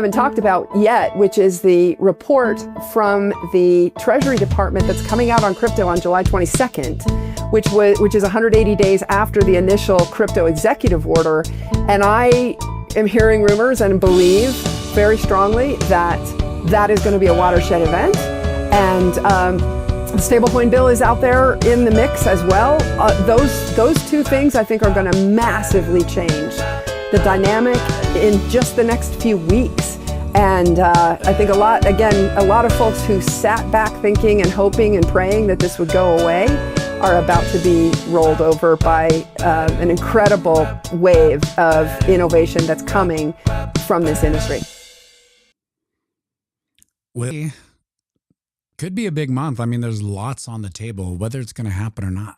haven't talked about yet, which is the report from the Treasury Department that's coming out on crypto on July 22nd, which is 180 days after the initial crypto executive order. And I am hearing rumors and believe very strongly that that is going to be a watershed event. And the stablecoin bill is out there in the mix as well. Those two things I think are going to massively change the dynamic in just the next few weeks. And I think a lot of folks who sat back thinking and hoping and praying that this would go away are about to be rolled over by an incredible wave of innovation that's coming from this industry. Well, could be a big month. I mean, there's lots on the table, whether it's going to happen or not.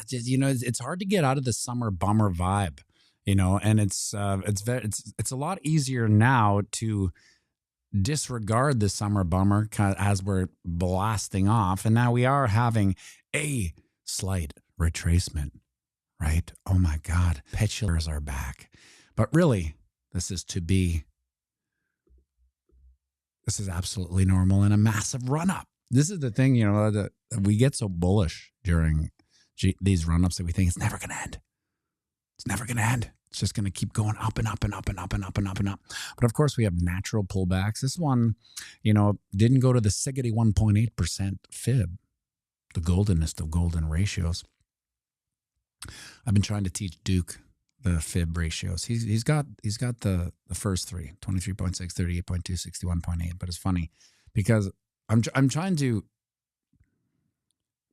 You know, it's hard to get out of the summer bummer vibe. You know, and it's a lot easier now to disregard the summer bummer as we're blasting off, and now we are having a slight retracement, right? Oh my God, petulars are back, but really, this is absolutely normal and a massive run up. This is the thing, you know, that we get so bullish during these run ups that we think it's never going to end. It's never going to end. It's just going to keep going up and up and up and up and up and up and up. But of course, we have natural pullbacks. This one, you know, didn't go to the siggity 1.8% fib, the goldenest of golden ratios. I've been trying to teach Duke the fib ratios. He's got the first three, 23.6, 38.2, 61.8. But it's funny because I'm trying to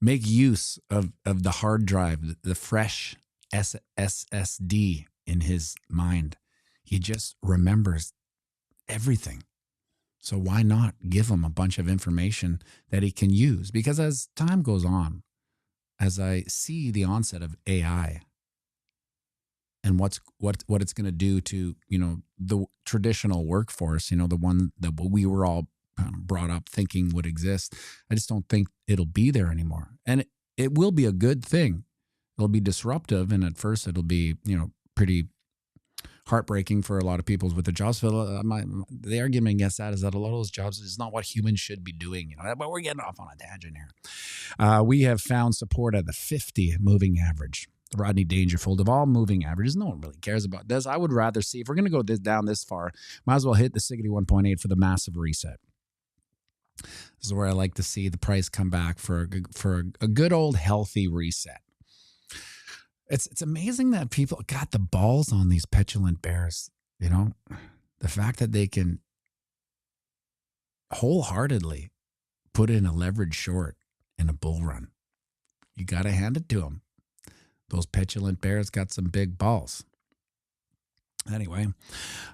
make use of the hard drive, the fresh SSD in his mind. He just remembers everything. So why not give him a bunch of information that he can use? Because as time goes on, as I see the onset of AI and what it's going to do to, you know, the traditional workforce, you know, the one that we were all brought up thinking would exist, I just don't think it'll be there anymore. And it will be a good thing. It'll be disruptive, and at first it'll be, you know, pretty heartbreaking for a lot of people with the jobs. The argument against that is that a lot of those jobs is not what humans should be doing. You know, but we're getting off on a tangent here. We have found support at the 50 moving average. Rodney Dangerfield of all moving averages. No one really cares about this. I would rather see, if we're going to go down this far, might as well hit the siggity 1.8 for the massive reset. This is where I like to see the price come back for a good old healthy reset. It's amazing that people got the balls on these petulant bears. You know, the fact that they can wholeheartedly put in a leverage short in a bull run. You got to hand it to them. Those petulant bears got some big balls. Anyway,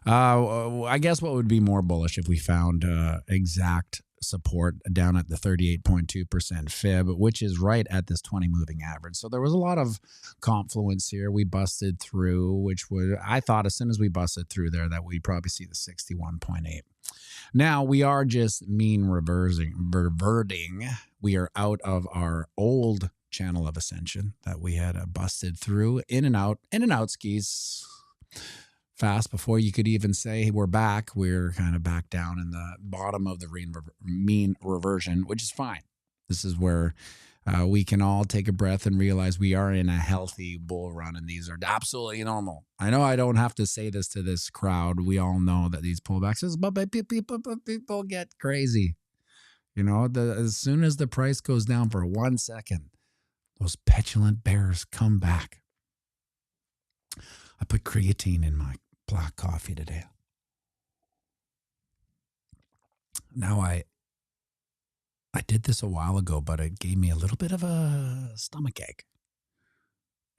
I guess what would be more bullish if we found exact support down at the 38.2% fib, which is right at this 20 moving average. So there was a lot of confluence here. We busted through, I thought as soon as we busted through there that we'd probably see the 61.8. Now we are just mean reverting. We are out of our old channel of ascension that we had busted through, in and out skis fast before you could even say we're back. We're kind of back down in the bottom of the mean reversion, which is fine. This is where we can all take a breath and realize we are in a healthy bull run, and these are absolutely normal. I know I don't have to say this to this crowd. We all know that these pullbacks, but people get crazy. You know, as soon as the price goes down for 1 second, those petulant bears come back. I put creatine in my black coffee today. Now I did this a while ago, but it gave me a little bit of a stomach ache.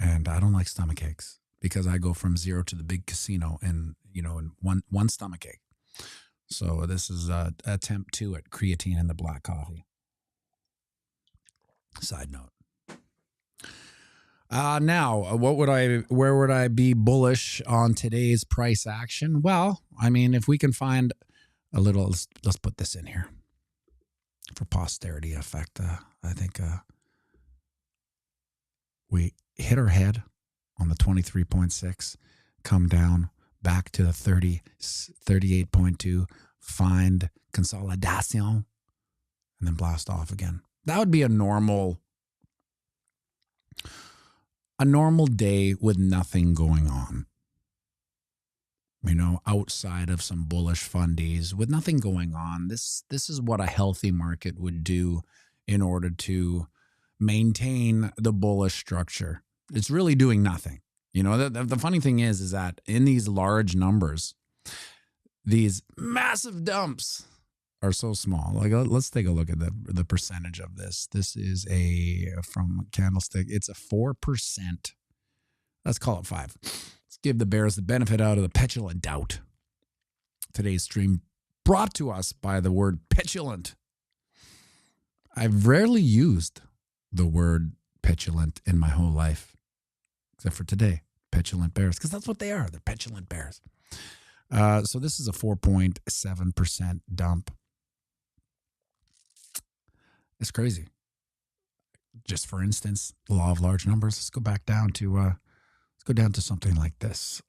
And I don't like stomach aches because I go from zero to the big casino in one stomach ache. So this is attempt 2 at creatine in the black coffee. Side note. Now, where would I be bullish on today's price action? Well, I mean, if we can find a little, let's put this in here for posterity effect. I think we hit our head on the 23.6, come down, back to the 38.2, find consolidation, and then blast off again. That would be a normal day with nothing going on. You know, outside of some bullish fundies, with nothing going on. This is what a healthy market would do in order to maintain the bullish structure. It's really doing nothing. You know, the funny thing is that in these large numbers, these massive dumps are so small. Like, let's take a look at the percentage of this. This is from Candlestick. It's a 4%. Let's call it 5. Let's give the bears the benefit out of the petulant doubt. Today's stream brought to us by the word petulant. I've rarely used the word petulant in my whole life, except for today. Petulant bears, because that's what they are. They're petulant bears. So this is a 4.7% dump. It's crazy. Just for instance, the law of large numbers. Let's go back down to something like this.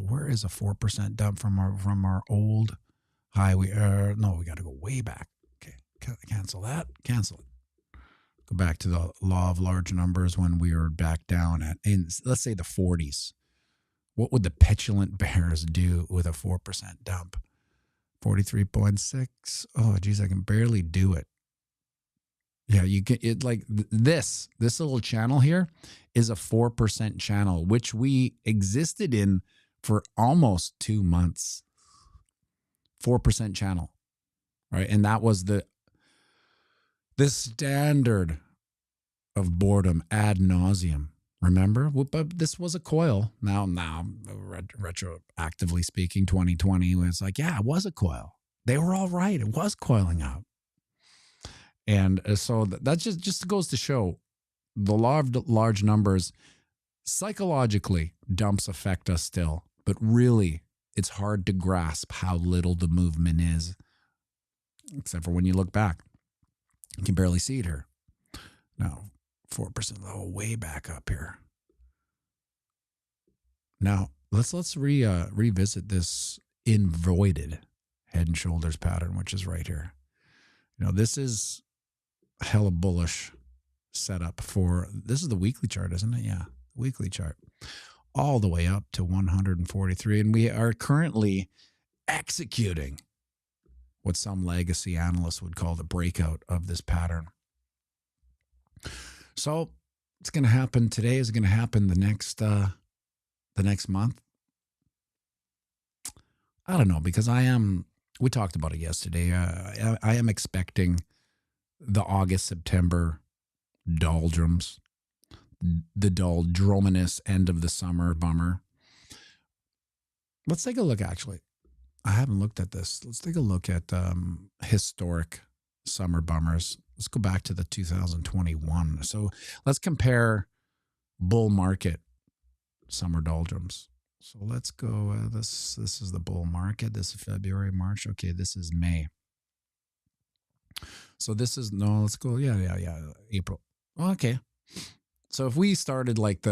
Where is a 4% dump from our old high? We got to go way back. Okay, cancel that. Cancel it. Go back to the law of large numbers when we were back down in let's say the 40s. What would the petulant bears do with a 4% dump? 43.6. Oh, geez, I can barely do it. Yeah, you get it. Like this little channel here is a 4% channel, which we existed in for almost 2 months. 4% channel, right? And that was the standard of boredom ad nauseum. Remember? But this was a coil. Now, retroactively speaking, 2020 was like, yeah, it was a coil. They were all right. It was coiling out. And so that just goes to show the law of large numbers. Psychologically, dumps affect us still, but really, it's hard to grasp how little the movement is, except for when you look back. You can barely see it here. Now, 4% low, way back up here. Now, let's revisit this invoided head and shoulders pattern, which is right here. You know, this is hella bullish setup for, this is the weekly chart, isn't it? Yeah, weekly chart. All the way up to 143. And we are currently executing what some legacy analysts would call the breakout of this pattern. So it's going to happen today. Is it going to happen the next month? I don't know, because we talked about it yesterday. I am expecting the August, September doldrums, the doldruminous end of the summer bummer. Let's take a look, actually. I haven't looked at this. Let's take a look at historic summer bummers. Let's go back to the 2021. So let's compare bull market summer doldrums. So let's go. This is the bull market. This is February, March. Okay, this is May. So this is let's go. Yeah. April. Okay. So if we started like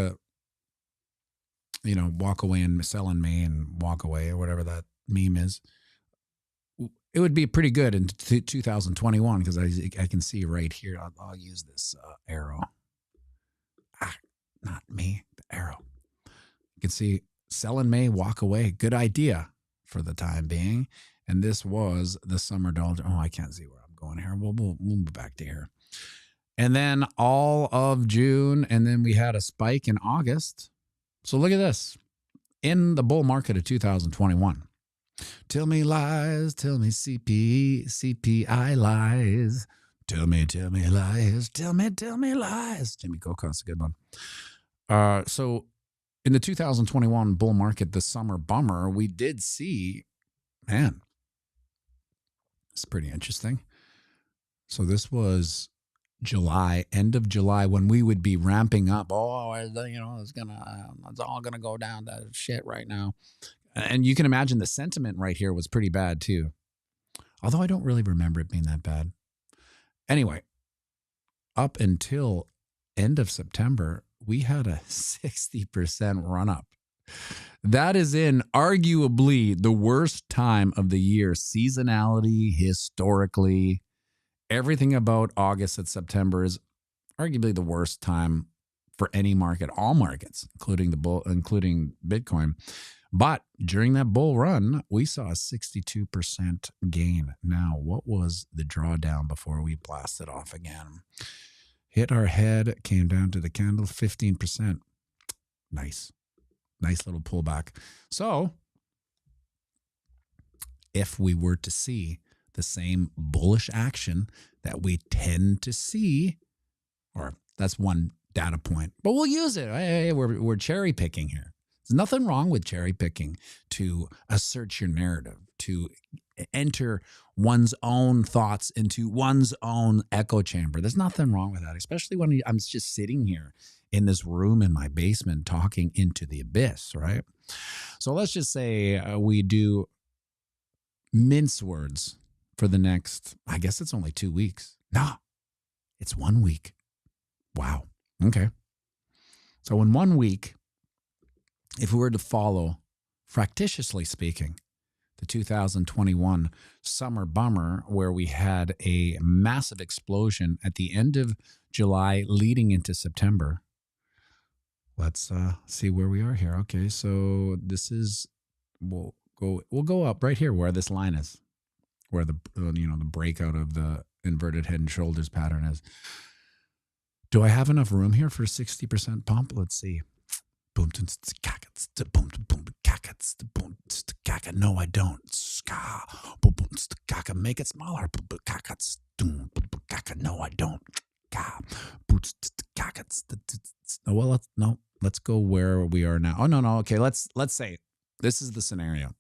walk away and sell in May and walk away or whatever that meme is, it would be pretty good in 2021 because I can see right here. I'll use this arrow. Not me, the arrow. You can see sell in May, walk away. Good idea for the time being. And this was the summer doldrum. Oh, I can't see where I'm going here. We'll move back to here. And then all of June, and then we had a spike in August. So look at this. In the bull market of 2021. Tell me lies, tell me CPI lies. Tell me lies, tell me lies. Jimmy Cocott's a good one. So in the 2021 bull market, the summer bummer, we did see, man, it's pretty interesting. So this was July, end of July, when we would be ramping up. Oh, it's all gonna go down to shit right now. And you can imagine the sentiment right here was pretty bad too. Although I don't really remember it being that bad. Anyway, up until end of September, we had a 60% run up. That is in arguably the worst time of the year, seasonality, historically. Everything about August and September is arguably the worst time for any market, all markets, including Bitcoin. But during that bull run, we saw a 62% gain. Now, what was the drawdown before we blasted off again? Hit our head, came down to the candle, 15%. Nice little pullback. So if we were to see the same bullish action that we tend to see, or that's one data point, but we'll use it. Hey, we're cherry picking here. There's nothing wrong with cherry picking to assert your narrative, to enter one's own thoughts into one's own echo chamber. There's nothing wrong with that, especially when I'm just sitting here in this room in my basement talking into the abyss, right? So let's just say we do mince words for the next, I guess it's only 2 weeks. No, it's 1 week. Wow. Okay. So in 1 week, if we were to follow, fractitiously speaking, the 2021 summer bummer, where we had a massive explosion at the end of July leading into September. Let's see where we are here. Okay, so this is, we'll go up right here where this line is, where the the breakout of the inverted head and shoulders pattern is. Do I have enough room here for a 60% pump? Let's see. Boom, boom, boom, no, I don't. Make it smaller. No, I don't. Well, let's go where we are now. Oh, no. Okay, let's say this is the scenario.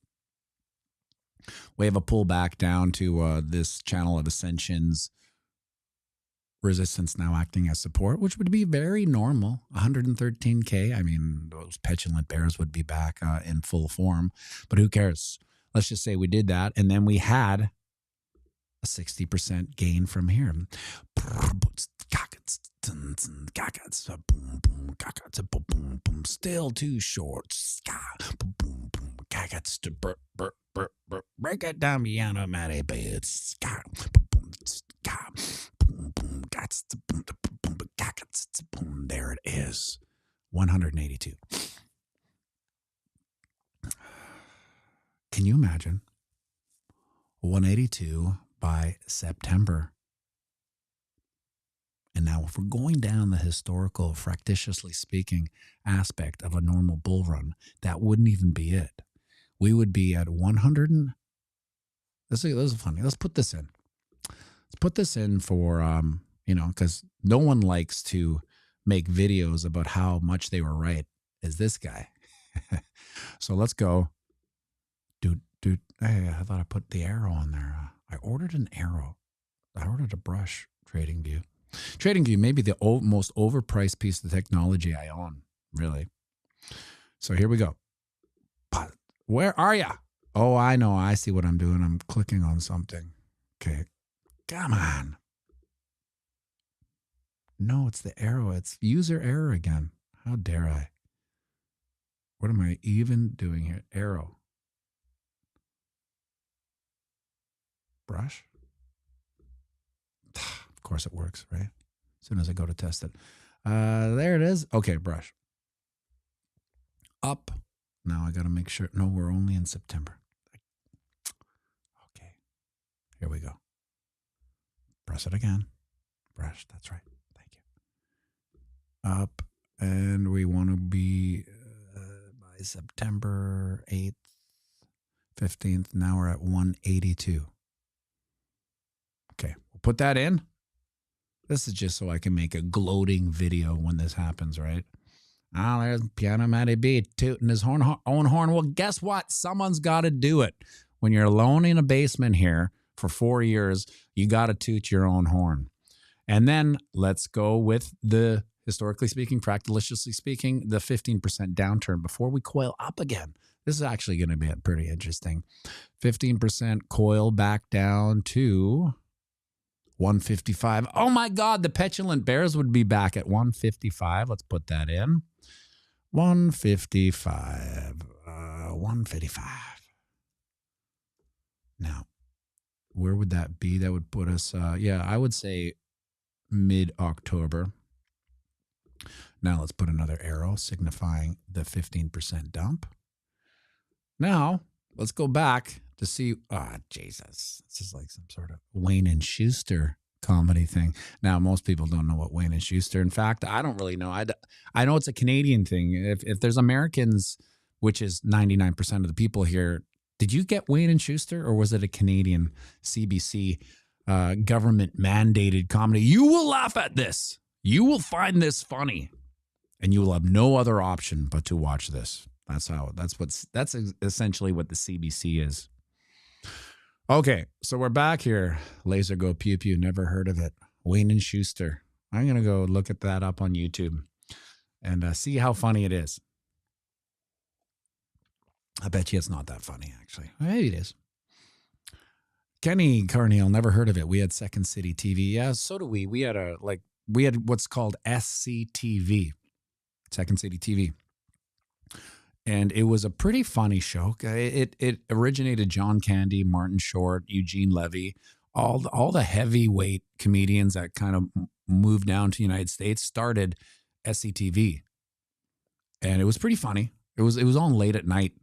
We have a pullback down to this channel of ascensions, resistance now acting as support, which would be very normal. 113K. I mean, those petulant bears would be back in full form, but who cares? Let's just say we did that, and then we had a 60% gain from here. Still too short. Break it down, piano, Matty B. There it is. 182. Can you imagine 182 by September? And now if we're going down the historical, fractitiously speaking, aspect of a normal bull run, that wouldn't even be it. We would be at 100 and, this is funny. Let's put this in. Let's put this in for, because no one likes to make videos about how much they were right as this guy. So let's go. Dude, hey, I thought I put the arrow on there. I ordered an arrow. I ordered a brush, TradingView. TradingView may be the most overpriced piece of technology I own, really. So here we go. But where are ya? Oh, I know. I see what I'm doing. I'm clicking on something. Okay. Come on. No, it's the arrow. It's user error again. How dare I? What am I even doing here? Arrow. Brush. Of course it works, right? As soon as I go to test it. There it is. Okay, brush. Up. Now I got to make sure. No, we're only in September. Okay. Here we go. Press it again. Brush. That's right. Thank you. Up. And we want to be by September 8th, 15th. Now we're at 182. Okay, we'll put that in. This is just so I can make a gloating video when this happens, right? Ah, there's Pianomatty B tooting his own horn. Well, guess what? Someone's got to do it. When you're alone in a basement here for 4 years, you got to toot your own horn. And then let's go with the, historically speaking, fractalitiously speaking, the 15% downturn before we coil up again. This is actually going to be pretty interesting. 15% coil back down to 155. Oh my God, the petulant bears would be back at 155. Let's put that in. 155. 155. Now, where would that be? That would put us, I would say mid-October. Now let's put another arrow signifying the 15% dump. Now, let's go back to see, Jesus. This is like some sort of Wayne and Schuster comedy thing. Now, most people don't know what Wayne and Schuster. In fact, I don't really know. I know it's a Canadian thing. If there's Americans, which is 99% of the people here, did you get Wayne and Schuster, or was it a Canadian CBC government mandated comedy? You will laugh at this. You will find this funny, and you will have no other option but to watch this. That's essentially what the CBC is. Okay, so we're back here. Laser Go Pew Pew, never heard of it. Wayne and Schuster. I'm going to go look at that up on YouTube and see how funny it is. I bet you it's not that funny, actually. Maybe it is. Kenny Carneal, never heard of it. We had Second City TV. Yeah, so do we. We had what's called SCTV, Second City TV. And it was a pretty funny show. It originated John Candy, Martin Short, Eugene Levy, all the heavyweight comedians that kind of moved down to the United States started SCTV. And it was pretty funny. It was on late at night,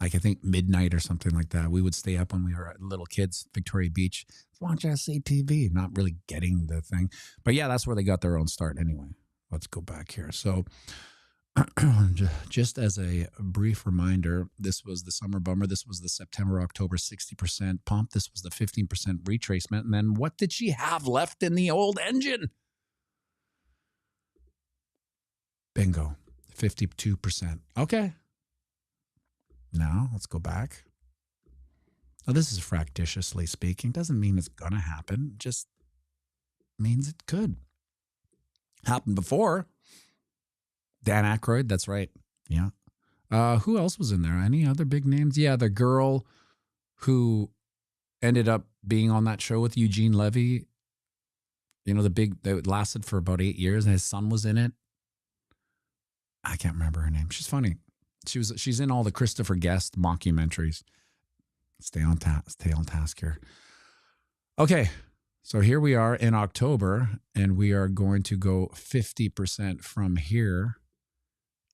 like I think midnight or something like that. We would stay up when we were little kids, Victoria Beach, watch SCTV, not really getting the thing. But yeah, that's where they got their own start anyway. Let's go back here. So just as a brief reminder, this was the summer bummer. This was the September-October 60% pump. This was the 15% retracement. And then what did she have left in the old engine? Bingo, 52%. Okay. Now let's go back. Now this is fractitiously speaking. Doesn't mean it's going to happen. Just means it could. Happened before. Dan Aykroyd, that's right. Yeah. Who else was in there? Any other big names? Yeah, the girl who ended up being on that show with Eugene Levy. You know, that lasted for about 8 years, and his son was in it. I can't remember her name. She's funny. She's in all the Christopher Guest mockumentaries. Stay on task here. Okay. So here we are in October, and we are going to go 50% from here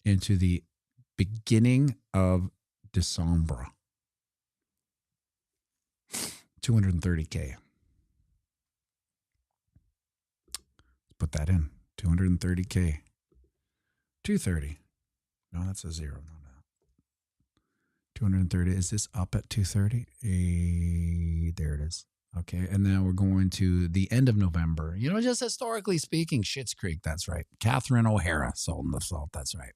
into the beginning of December. 230K. Let's put that in. 230K. 230. No, that's a zero. No. 230. Is this up at 230? There it is. Okay, and now we're going to the end of November. You know, just historically speaking, Schitt's Creek, that's right. Catherine O'Hara, Salt and the Salt, that's right.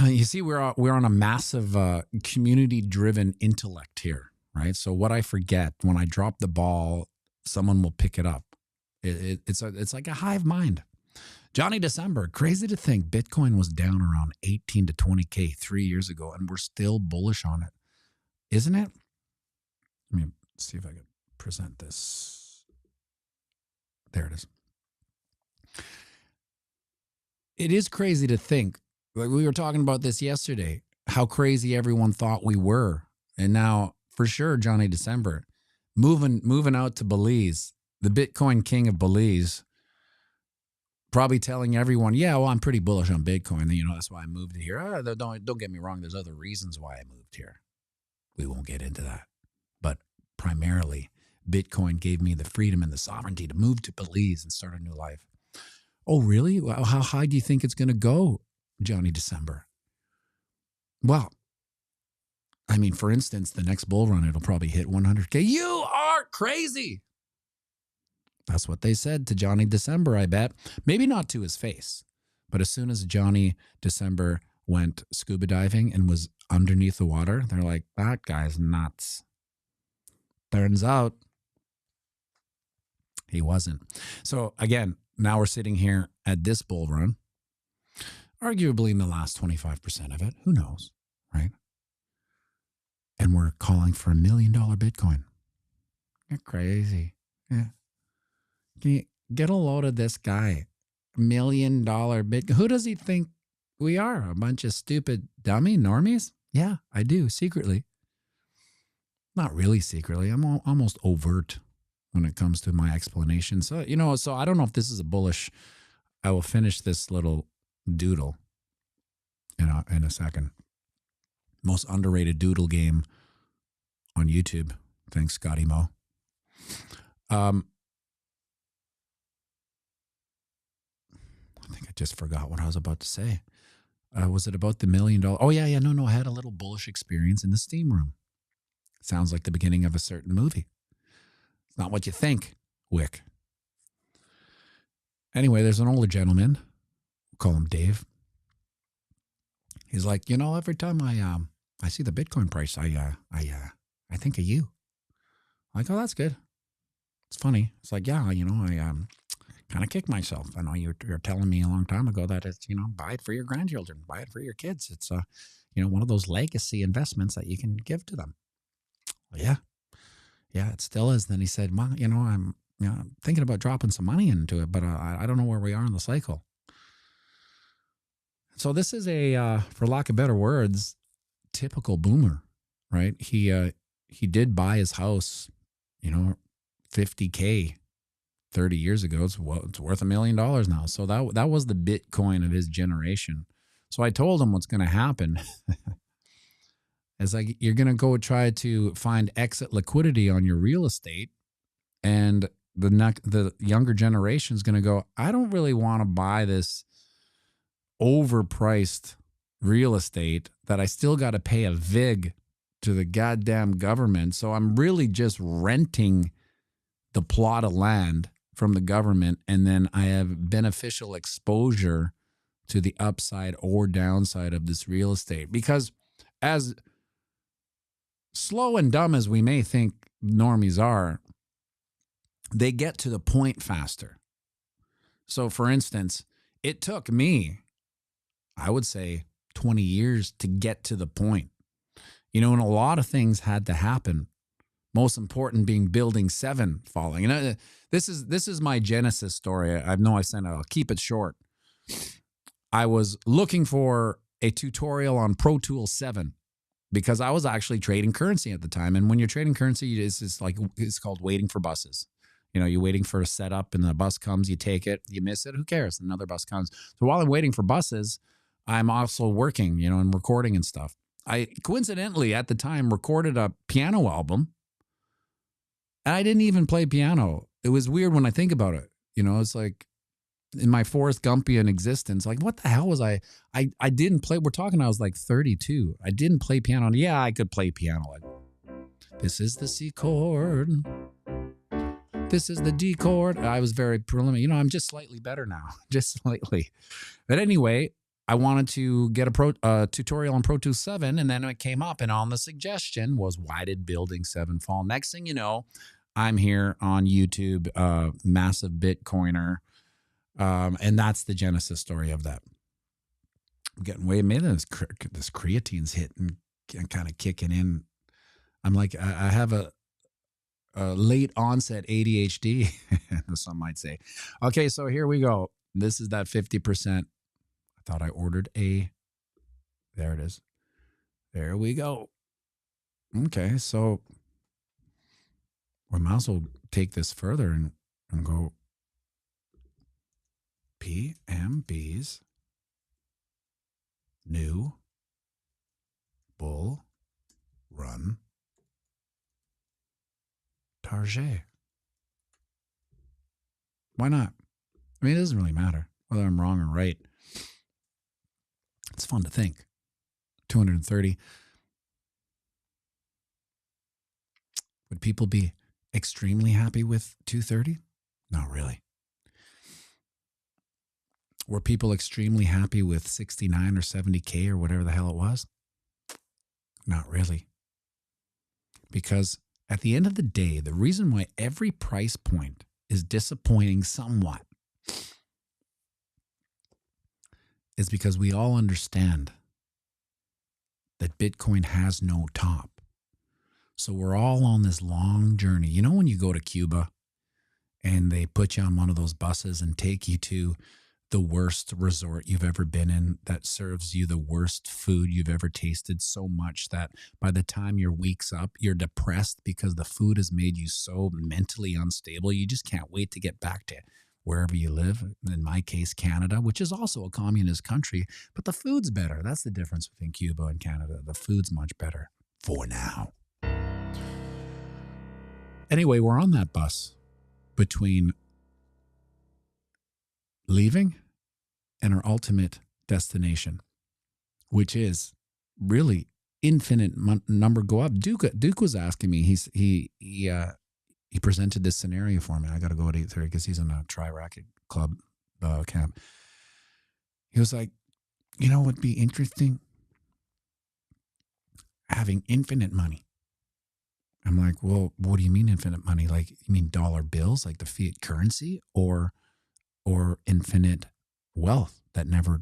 You see, we're on a massive community-driven intellect here, right? So what I forget, when I drop the ball, someone will pick it up. It's like a hive mind. Johnny December, crazy to think Bitcoin was down around 18 to 20K 3 years ago, and we're still bullish on it. Isn't it? Let me see if I can present this. There it is. It is crazy to think, like we were talking about this yesterday, how crazy everyone thought we were. And now, for sure, Johnny December, moving out to Belize, the Bitcoin king of Belize, probably telling everyone, yeah, well, I'm pretty bullish on Bitcoin. You know, that's why I moved here. Don't get me wrong. There's other reasons why I moved here. We won't get into that. But primarily, Bitcoin gave me the freedom and the sovereignty to move to Belize and start a new life. Oh, really? Well, how high do you think it's going to go, Johnny December? Well, I mean, for instance, the next bull run, it'll probably hit 100K. You are crazy. That's what they said to Johnny December, I bet. Maybe not to his face, but as soon as Johnny December went scuba diving and was underneath the water, they're like, that guy's nuts. Turns out he wasn't. So again, now we're sitting here at this bull run, arguably in the last 25% of it. Who knows, right? And we're calling for $1 million Bitcoin. You're crazy. Yeah. Can you get a load of this guy? $1 million Bitcoin. Who does he think We are a bunch of stupid dummy normies. Yeah, I do secretly. Not really secretly. I'm almost overt when it comes to my explanation. So, so I don't know if this is a bullish. I will finish this little doodle in a second. Most underrated doodle game on YouTube. Thanks, Scotty Mo. I think I just forgot what I was about to say. Was it about the $1 million? Oh, yeah. No. I had a little bullish experience in the steam room. Sounds like the beginning of a certain movie. It's not what you think, Wick. Anyway, there's an older gentleman. We'll call him Dave. He's like, every time I see the Bitcoin price, I think of you. I'm like, oh, that's good. It's funny. It's like, yeah, I kind of kick myself. I know you're telling me a long time ago that it's, buy it for your grandchildren, buy it for your kids. It's, one of those legacy investments that you can give to them. Well, yeah, it still is. Then he said, well, I'm thinking about dropping some money into it, but I don't know where we are in the cycle. So this is a, for lack of better words, typical boomer, right? He did buy his house, $50K 30 years ago. It's worth $1 million now. So that was the Bitcoin of his generation. So I told him what's going to happen. It's like you're going to go try to find exit liquidity on your real estate, and the younger generation is going to go, I don't really want to buy this overpriced real estate that I still got to pay a VIG to the goddamn government. So I'm really just renting the plot of land from the government, and then I have beneficial exposure to the upside or downside of this real estate. Because as slow and dumb as we may think normies are, they get to the point faster. So for instance, it took me, I would say, 20 years to get to the point. And a lot of things had to happen. Most important being Building 7 falling. This is my Genesis story. I know I said I'll keep it short. I was looking for a tutorial on Pro Tools 7 because I was actually trading currency at the time. And when you're trading currency, it's called waiting for buses. You're waiting for a setup and the bus comes, you take it, you miss it, who cares? Another bus comes. So while I'm waiting for buses, I'm also working, and recording and stuff. I coincidentally at the time recorded a piano album, and I didn't even play piano. It was weird when I think about it. It's like in my Forrest Gumpian existence, like what the hell was I didn't play. We're talking, I was like 32. I didn't play piano. Yeah, I could play piano. This is the C chord. This is the D chord. I was very preliminary. I'm just slightly better now, just slightly. But anyway, I wanted to get a tutorial on Pro Tools 7, and then it came up, and on the suggestion was, why did Building 7 fall? Next thing you know, I'm here on YouTube, massive Bitcoiner, and that's the genesis story of that. I'm getting way, maybe this creatine's hitting and kind of kicking in. I'm like, I have a late onset ADHD, some might say. Okay, so here we go. This is that 50%. I thought I ordered a. There it is. There we go. Okay, so we might as well take this further and go PMB's new bull run target. Why not? I mean, it doesn't really matter whether I'm wrong or right. It's fun to think. 230. Would people be extremely happy with 230? Not really. Were people extremely happy with 69 or 70K or whatever the hell it was? Not really. Because at the end of the day, the reason why every price point is disappointing somewhat is because we all understand that Bitcoin has no top. So we're all on this long journey. When you go to Cuba and they put you on one of those buses and take you to the worst resort you've ever been in that serves you the worst food you've ever tasted so much that by the time your week's up, you're depressed because the food has made you so mentally unstable. You just can't wait to get back to wherever you live. In my case, Canada, which is also a communist country, but the food's better. That's the difference between Cuba and Canada. The food's much better for now. Anyway, we're on that bus between leaving and our ultimate destination, which is really infinite number go up. Duke was asking me. He presented this scenario for me. I got to go at 8:30 because he's in a tri-racket club camp. He was like, you know, what'd be interesting? Having infinite money. I'm like, well, what do you mean infinite money? Like, you mean dollar bills, like the fiat currency, or infinite wealth that never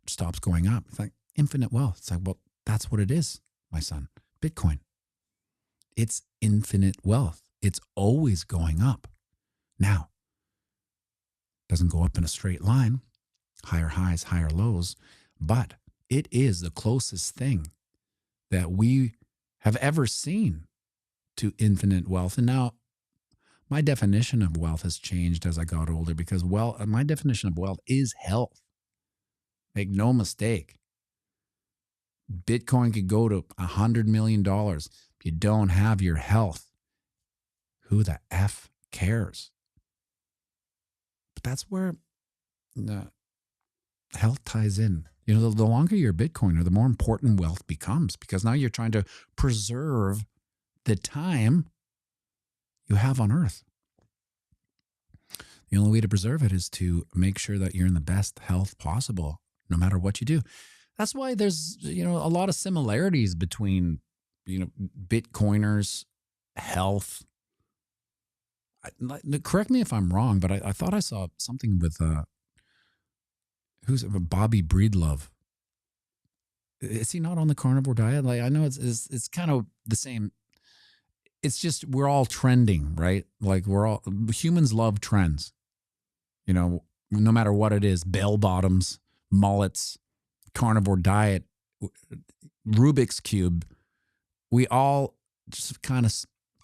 stops going up? It's like infinite wealth. It's like, well, that's what it is, my son. Bitcoin. It's infinite wealth. It's always going up. Now, doesn't go up in a straight line, higher highs, higher lows, but it is the closest thing that we have ever seen to infinite wealth. And now my definition of wealth has changed as I got older, because my definition of wealth is health. Make no mistake. Bitcoin could go to $100 million. If you don't have your health, who the F cares? But that's where health ties in. You know, the longer you're a Bitcoiner, the more important wealth becomes, because now you're trying to preserve the time you have on Earth. The only way to preserve it is to make sure that you're in the best health possible, no matter what you do. That's why there's, you know, a lot of similarities between, you know, Bitcoiners, health. Correct me if I'm wrong, but I thought I saw something with who's Bobby Breedlove. Is he not on the carnivore diet? Like, I know it's kind of the same. It's just we're all trending, right? Like humans love trends. You know, no matter what it is, bell bottoms, mullets, carnivore diet, Rubik's Cube, we all just kind of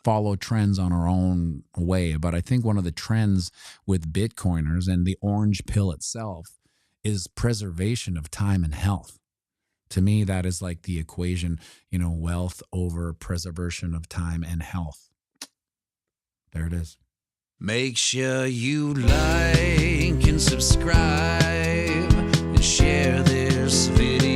follow trends on our own way. But I think one of the trends with Bitcoiners and the orange pill itself is preservation of time and health. To me, that is like the equation, you know, wealth over preservation of time and health. There it is. Make sure you like and subscribe and share this video.